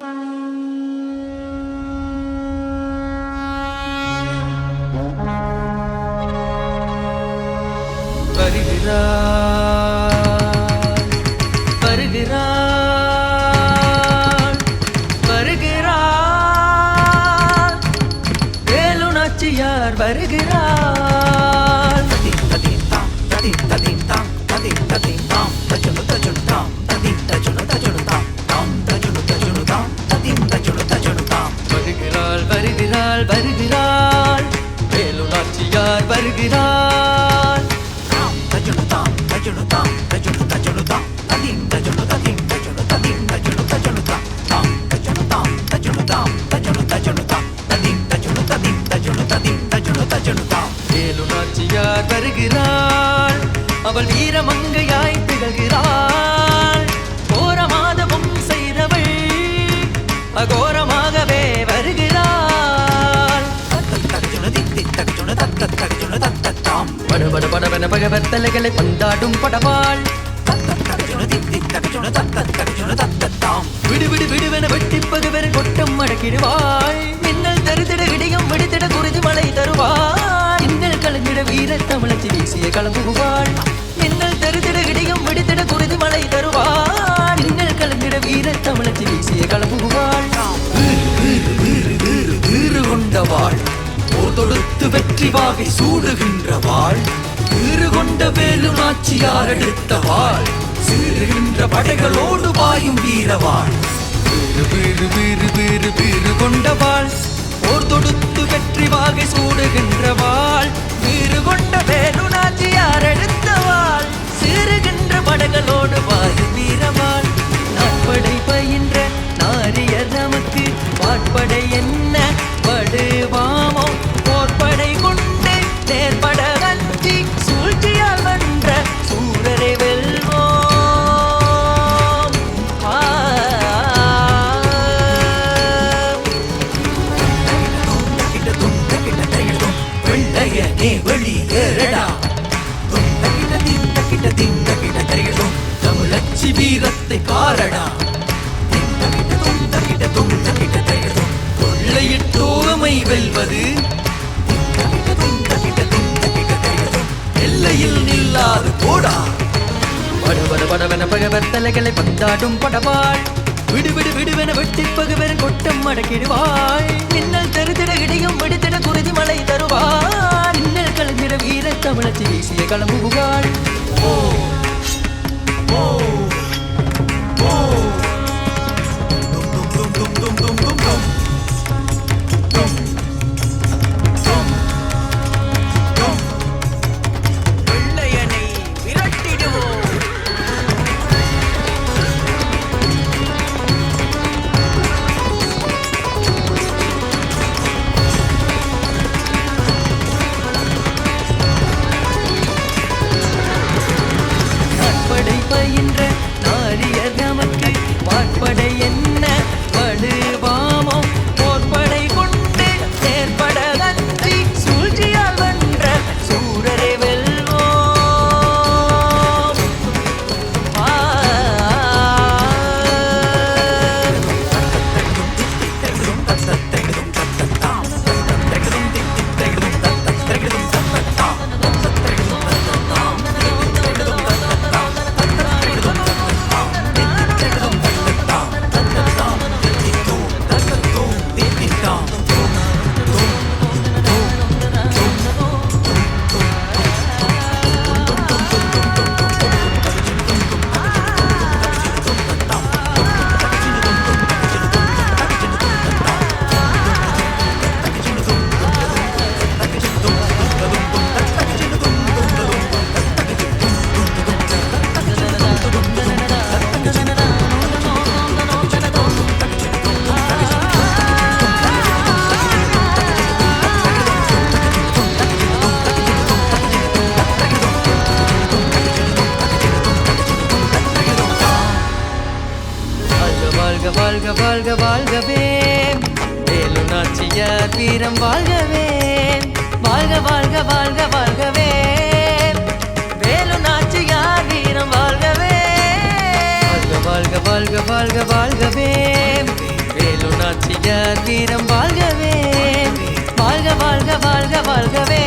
வேலுநாச்சியார் வருகிறார். வருகிறாள் வருகிறாள் வருகிறாள் வேலுநாச்சியார் வருகிறார். வேலுநாச்சியார் வருகிறாள். அவள் வீரமங்கையாய் திகழ்கிறாள். கோர மாதவம் செய்தவள் அகோரமாகவே வருகிறாள். படபடபடவென பகவத்தலைகளை பந்தாடும் படவாள். விடுவிடு விடுவென வெட்டி பகுவென கொட்டம் மடக்கிடுவாள். மின்னல் தருத்திட இடியும் வெடித்திட குருதி மழை தருவாள். இன்னல் கலந்திட வீர தமிழச்சி வீசிய களம்புகுவாள். மின்னல் தருத்திட இடியும் வெடித்திட குருதி மழை தருவாள். இன்னல் கலந்திட வீர தமிழச்சி வீசிய களம்புகுவாள். வீறு கொண்டவாள் போர் தொடுத்து வெற்றி வாகை சூடுகின்றவாள். வீறு கொண்ட வேலுநாச்சியார் எடுத்தவாள். சீறுகின்ற படைகளோடு வாயும் வீரவாள். வீறு வீறு வீறு வீறு கொண்டவாள் போர் தொடுத்து வெற்றி வாகை சூடுகின்றவாள். வீறு கொண்ட வேலுநாச்சியார் எடுத்தவாள். சீறுகின்ற படைகளோடு வாயும் வீரவாள். நாட்படை பயின்ற நாரியர் நமக்கு பாட்படை என்ன படுவாமோ. போர்படை கொண்டு நேர்பட அஞ்சி சூழ்ச்சியால் வென்ற சூரரை வெல்வோம். வெள்ளையனே வெளியேறடா. தமிழச்சி வீரத்தை காரடா. கொள்ளையிட்டோமை வெல்வது எல்லையில் நில்லாது போடா. படபட படவென பகவத்தலைகளை பந்தாடும் படவாள். விடுவிடு விடுவென வெட்டி பகுவென கொட்டம் மடக்கிடுவாள். மின்னல் தருத்திட இடியும் வெடித்திட குருதி மழை தருவாள். இன்னல் கலந்திட வீர தமிழச்சி வீசிய களம்புகுவாள். ஓ ஓ ஓ வெள்ளையனை விரட்டிடுவோம். நாட்படை பயின்ற நாரியர் நமக்கு பாட்படை என்ன படுவாமோ. போர்படை கொண்டு நேர்பட அஞ்சி சூழ்ச்சியால் வென்ற சூரரை வெல்வோம். வாழ்க வாழ்க வாழ்கவே வேலுநாச்சியார் வீரம் வாழ்கவே. வாழ்க வாழ்க வாழ்க வாழ்கவே வேலுநாச்சியார் வீரம் வாழ்கவே. வாழ்க வாழ்க வாழ்க வாழ்க வாழ்கவே எம்ஜிஆர் வீரம் வாழ்கவே வாழ்க வாழ்க வாழ்க வாழ்கவே